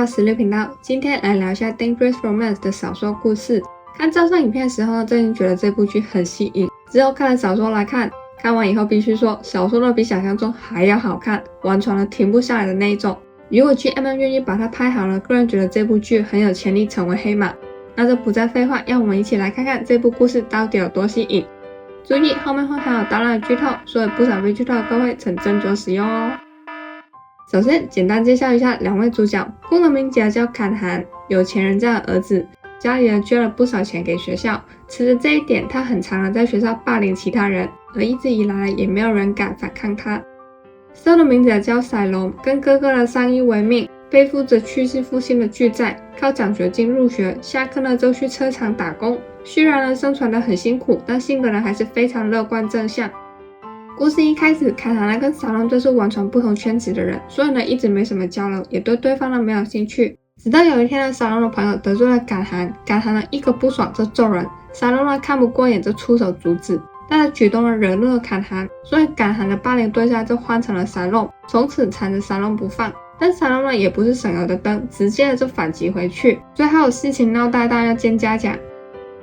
到实力频道，今天来聊一下 Dangerous Romance 的小说故事。看照上影片的时候，真心觉得这部剧很吸引。之后看了小说来看，看完以后必须说，小说呢比想象中还要好看，完全的停不下来的那一种。如果 GMM 愿意把它拍好了，个人觉得这部剧很有潜力成为黑马。那就不再废话，让我们一起来看看这部故事到底有多吸引。注意，后面会含有大量的剧透，所以不想被剧透的各位请斟酌使用哦。首先简单介绍一下两位主角，顾的名字叫侃涵，有钱人家的儿子，家里人捐了不少钱给学校，吃着这一点他很常的在学校霸凌其他人，而一直以来也没有人敢反抗他。受的名字叫赛龙，跟哥哥的相依为命，背负着去世父亲的巨债，靠奖学金入学，下课呢就去车厂打工，虽然呢生存得很辛苦，但性格呢还是非常乐观正向。故事一开始，侃涵跟沙龙就是完全不同圈子的人，所以呢一直没什么交流，也对对方呢没有兴趣。直到有一天呢，沙龙的朋友得罪了侃涵，侃涵呢一个不爽就揍人，沙龙呢看不过眼就出手阻止，但是举动呢惹怒了侃涵，所以侃涵的霸凌对象就换成了沙龙，从此缠着沙龙不放。但沙龙呢也不是省油的灯，直接就反击回去，最后事情闹大到要见家长。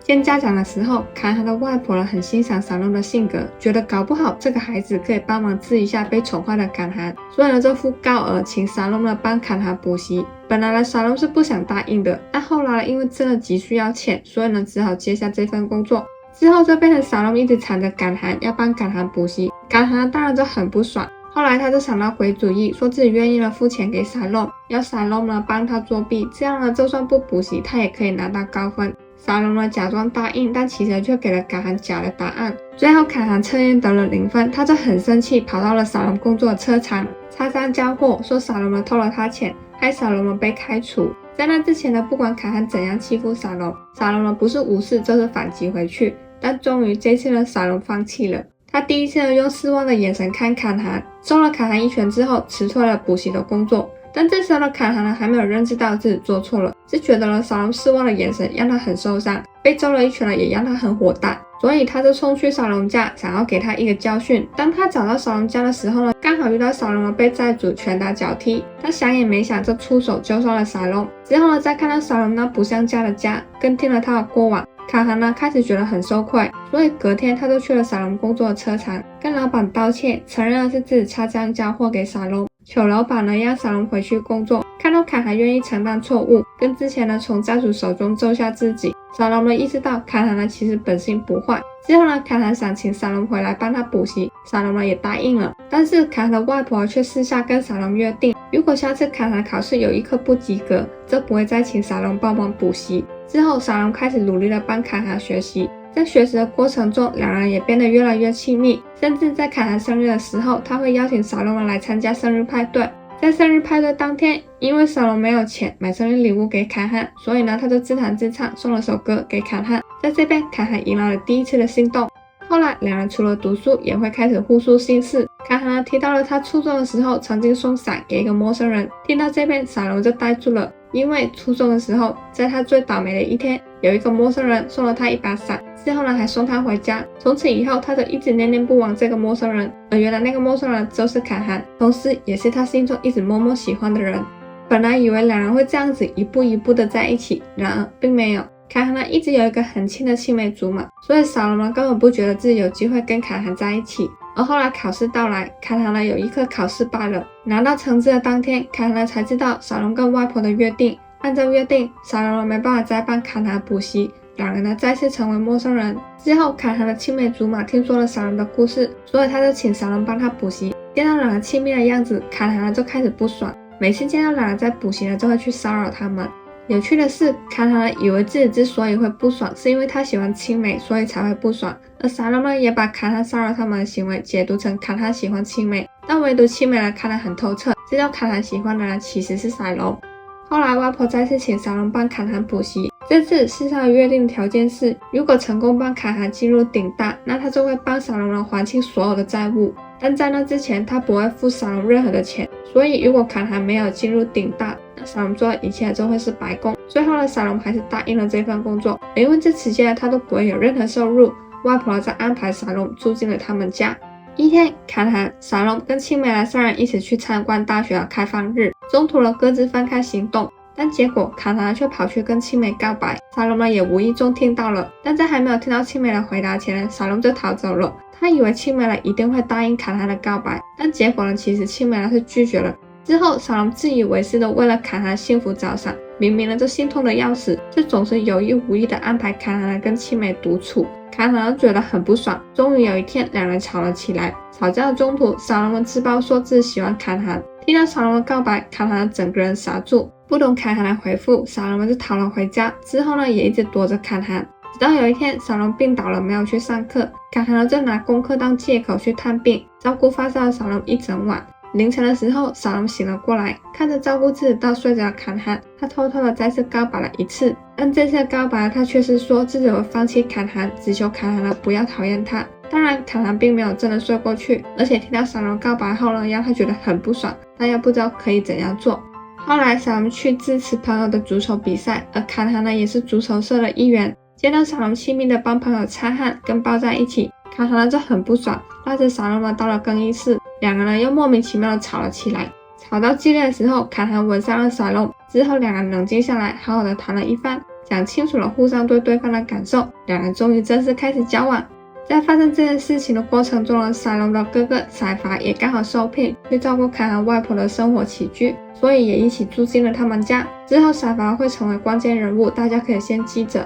见家长的时候，侃涵的外婆呢很欣赏沙龙的性格，觉得搞不好这个孩子可以帮忙治一下被宠坏的侃涵，所以呢就付高额请沙龙呢帮侃涵补习。本来呢沙龙是不想答应的，但后来因为真的急需要钱，所以呢只好接下这份工作。之后就变成沙龙一直缠着侃涵要帮侃涵补习，侃涵当然就很不爽。后来他就想到鬼主意，说自己愿意了付钱给沙龙，要沙龙呢帮他作弊，这样呢就算不补习他也可以拿到高分。沙龙呢假装答应，但其实却给了侃涵假的答案。最后侃涵测验得了0分，他就很生气，跑到了沙龙工作的车厂，插上交货，说沙龙呢偷了他钱，害沙龙呢被开除。在那之前呢，不管侃涵怎样欺负沙龙，沙龙呢不是无视就是反击回去。但终于这次呢，沙龙放弃了。他第一次呢用失望的眼神看侃涵，揍了侃涵一拳之后，辞退了补习的工作。但这时候的侃涵呢还没有认识到自己做错了，只觉得了沙龙失望的眼神让他很受伤，被揍了一拳呢也让他很火大，所以他就冲去沙龙家，想要给他一个教训。当他找到沙龙家的时候呢，刚好遇到沙龙呢被债主拳打脚踢，他想也没想就出手救上了沙龙。之后呢，再看到沙龙那不像家的家，更听了他的过往，侃涵呢开始觉得很羞愧，所以隔天他就去了沙龙工作的车厂，跟老板道歉，承认了是自己插秧交货给沙龙，求老板呢让沙龙回去工作。看到侃涵愿意承担错误，跟之前呢从债主手中救下自己，沙龙呢意识到侃涵呢其实本性不坏。之后呢，侃涵想请沙龙回来帮他补习，沙龙呢也答应了。但是侃涵的外婆却私下跟沙龙约定，如果下次侃涵考试有一科不及格，就不会再请沙龙帮忙补习。之后沙龙开始努力的帮侃涵学习，在学习的过程中，两人也变得越来越亲密，甚至在侃涵生日的时候，他会邀请沙龙来参加生日派对。在生日派对当天，因为沙龙没有钱买生日礼物给侃涵，所以呢他就自弹自唱送了首歌给侃涵。在这边，侃涵迎来了第一次的心动。后来两人除了读书也会开始互诉心事，侃涵提到了他初中的时候曾经送伞给一个陌生人。听到这边，沙龙就呆住了，因为初中的时候，在他最倒霉的一天，有一个陌生人送了他一把伞，之后呢还送他回家。从此以后，他就一直念念不忘这个陌生人，而原来那个陌生人就是侃涵，同时也是他心中一直默默喜欢的人。本来以为两人会这样子一步一步的在一起，然而并没有。侃涵呢一直有一个很亲的青梅竹马，所以沙龙呢根本不觉得自己有机会跟侃涵在一起。而后来考试到来，侃涵呢有一科考失败了，拿到成绩的当天，侃涵才知道沙龙跟外婆的约定。按照约定，沙龙没办法再帮侃涵补习，两人呢再次成为陌生人。之后侃涵的青梅竹马听说了沙龙的故事，所以他就请沙龙帮他补习。见到两人亲密的样子，侃涵呢就开始不爽，每次见到两人在补习呢就会去骚扰他们。有趣的是，侃涵以为自己之所以会不爽，是因为他喜欢青梅，所以才会不爽。而沙龙呢，也把侃涵骚扰他们的行为解读成侃涵喜欢青梅，但唯独青梅呢看得很透彻，知道侃涵喜欢的人其实是沙龙。后来外婆再次请沙龙帮侃涵补习，这次世上的约定条件是，如果成功帮侃涵进入顶大，那他就会帮沙龙还清所有的债务。但在那之前，他不会付沙龙任何的钱，所以如果侃涵没有进入顶大，那沙龙做的一切就会是白工。最后呢，沙龙还是答应了这份工作，因为这期间他都不会有任何收入。外婆再安排沙龙住进了他们家。一天，侃涵、沙龙跟青梅来三人一起去参观大学的开放日，中途了各自分开行动。但结果卡塔却跑去跟青梅告白，沙龙呢也无意中听到了，但在还没有听到青梅的回答前，沙龙就逃走了。他以为青梅呢一定会答应卡塔的告白，但结果呢其实青梅呢是拒绝了。之后沙龙自以为是的为了卡塔的幸福着想，明明呢就心痛的要死，却总是有意无意的安排卡塔呢跟青梅独处。卡塔觉得很不爽，终于有一天两人吵了起来。吵架的中途，沙龙自曝说自己喜欢卡塔，听到沙龙的告白，卡塔整个人傻住，不懂卡塔的回复，沙龙就逃了回家。之后呢也一直躲着卡塔，直到有一天沙龙病倒了没有去上课，卡塔就拿功课当借口去探病，照顾发烧的沙龙一整晚。凌晨的时候，沙龙醒了过来，看着照顾自己到睡着的卡塔，他偷偷的再次告白了一次，但这次的告白他却是说自己会放弃卡塔，只求卡塔不要讨厌他。当然卡塔并没有真的睡过去，而且听到沙龙告白后呢，让他觉得很不爽，但又不知道可以怎样做。后来沙龙去支持朋友的足球比赛，而卡塔呢也是足球社的一员，见到沙龙亲密的帮朋友擦汗跟抱在一起，卡塔就很不爽，拉着沙龙到了更衣室，两个人又莫名其妙的吵了起来。吵到激烈的时候，卡塔吻上了沙龙，之后两人冷静下来，好好的谈了一番，讲清楚了互相对对方的感受，两人终于正式开始交往。在发生这件事情的过程中呢，沙龙的哥哥赛法也刚好受聘去照顾卡塔外婆的生活起居，所以也一起住进了他们家。之后赛法会成为关键人物，大家可以先记着。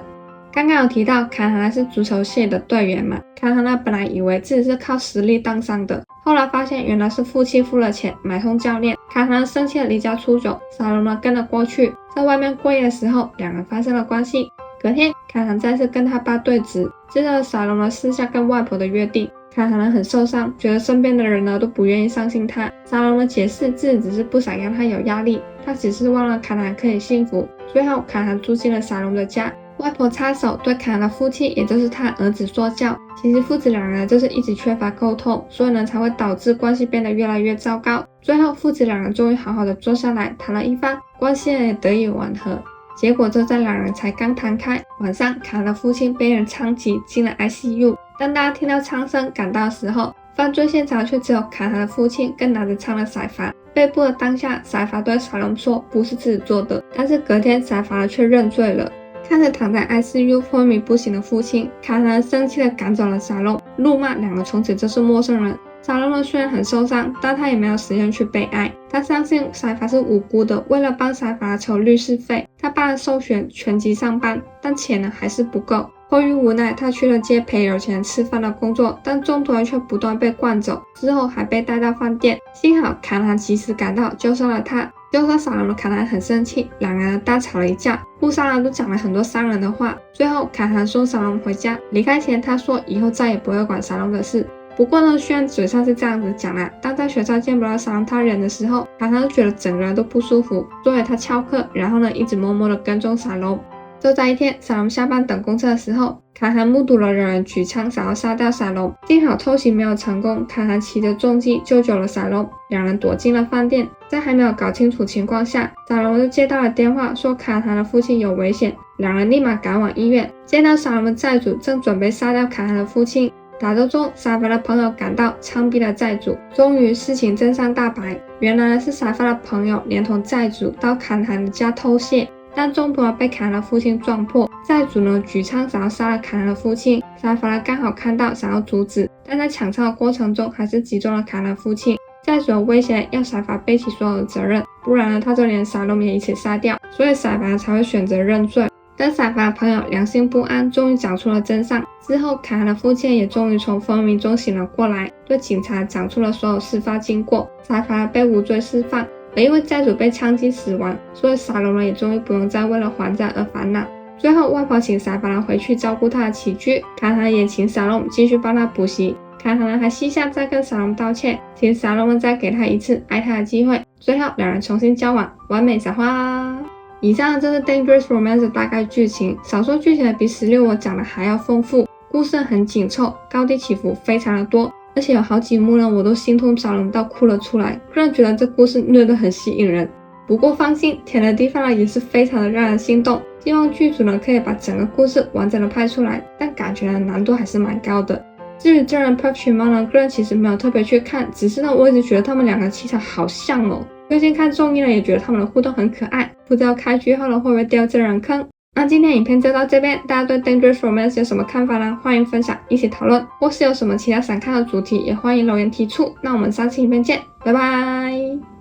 刚刚有提到卡塔是足球系的队员嘛，卡塔本来以为自己是靠实力当上的，后来发现原来是父亲付了钱买通教练。卡塔生气的离家出走，沙龙跟了过去，在外面过夜的时候，两人发生了关系。隔天卡塔再次跟他爸对质，知道沙龙私下跟外婆的约定。卡塔很受伤，觉得身边的人都不愿意相信他。沙龙解释自己只是不想让他有压力，他只是忘了卡塔可以幸福。最后卡塔住进了沙龙的家，外婆插手对卡塔的父亲，也就是他儿子说教。其实父子两人就是一直缺乏沟通，所以呢才会导致关系变得越来越糟糕。最后父子两人终于好好的坐下来谈了一番，关系也得以缓和。结果就在两人才刚谈开，晚上卡塔的父亲被人枪击进了 ICU。当大家听到枪声赶到的时候，犯罪现场却只有卡塔的父亲跟拿着枪的赛法。被捕的当下，赛法对沙龙说不是自己做的，但是隔天赛法却认罪了。看着躺在 ICU 昏迷不醒的父亲，卡塔生气地赶走了沙龙，怒骂两个从此就是陌生人。沙龙虽然很受伤，但他也没有时间去悲哀。他相信赛法是无辜的，为了帮赛法筹律师费，他办了授权全职上班，但钱还是不够。迫于无奈，他去了接陪有钱人吃饭的工作，但中途却不断被灌走，之后还被带到饭店。幸好卡塔及时赶到，救上了他。救上沙龙的卡塔很生气，两人大吵了一架，互相都讲了很多伤人的话。最后卡塔送沙龙回家，离开前他说以后再也不会管沙龙的事。不过呢，虽然嘴上是这样子讲啦，但在学校见不到沙龙他人的时候，卡塔就觉得整个人都不舒服，所以他翘课，然后呢一直默默的跟踪沙龙。就在一天，沙龙下班等公车的时候，卡塔目睹了有人举枪想要杀掉沙龙，幸好偷袭没有成功，卡塔骑着重机救救了沙龙，两人躲进了饭店。在还没有搞清楚情况下，沙龙就接到了电话，说卡塔的父亲有危险，两人立马赶往医院，见到沙龙的债主正准备杀掉卡塔的父亲。打斗中，沙发的朋友赶到枪毙了债主，终于事情真相大白，原来是沙发的朋友连同债主到卡塔的家偷窃，但中途被卡塔的父亲撞破，债主举枪想要杀了卡塔的父亲，沙发刚好看到想要阻止，但在抢枪的过程中还是击中了卡塔的父亲。债主威胁要沙发背起所有的责任，不然他就连沙龙也一起杀掉，所以沙发才会选择认罪。但沙发的朋友良心不安，终于讲出了真相。之后卡塔的父亲也终于从昏迷中醒了过来，对警察讲出了所有事发经过，沙发被无罪释放。而因为债主被枪击死亡，所以沙龙也终于不用再为了还债而烦恼。最后外婆请沙发回去照顾他的起居，卡塔也请沙龙继续帮他补习。卡塔还私下再跟沙龙道歉，请沙龙再给他一次爱他的机会。最后两人重新交往，完美撒花。以上就是 Dangerous Romance 的大概剧情，小说剧情比16我讲的还要丰富，故事很紧凑，高低起伏非常的多，而且有好几幕呢我都心痛沙龙到哭了出来，个人觉得这故事虐得很吸引人。不过放心，甜的地方呢也是非常的让人心动，希望剧组呢可以把整个故事完整的拍出来，但感觉呢难度还是蛮高的。至于真人 Park Chin-won 呢，个人其实没有特别去看，只是呢我一直觉得他们两个气场好像哦，最近看综艺呢，也觉得他们的互动很可爱，不知道开剧后呢会不会掉这人坑。那今天影片就到这边，大家对 Dangerous Romance 有什么看法呢？欢迎分享，一起讨论，或是有什么其他想看的主题，也欢迎留言提出。那我们下期影片见，拜拜。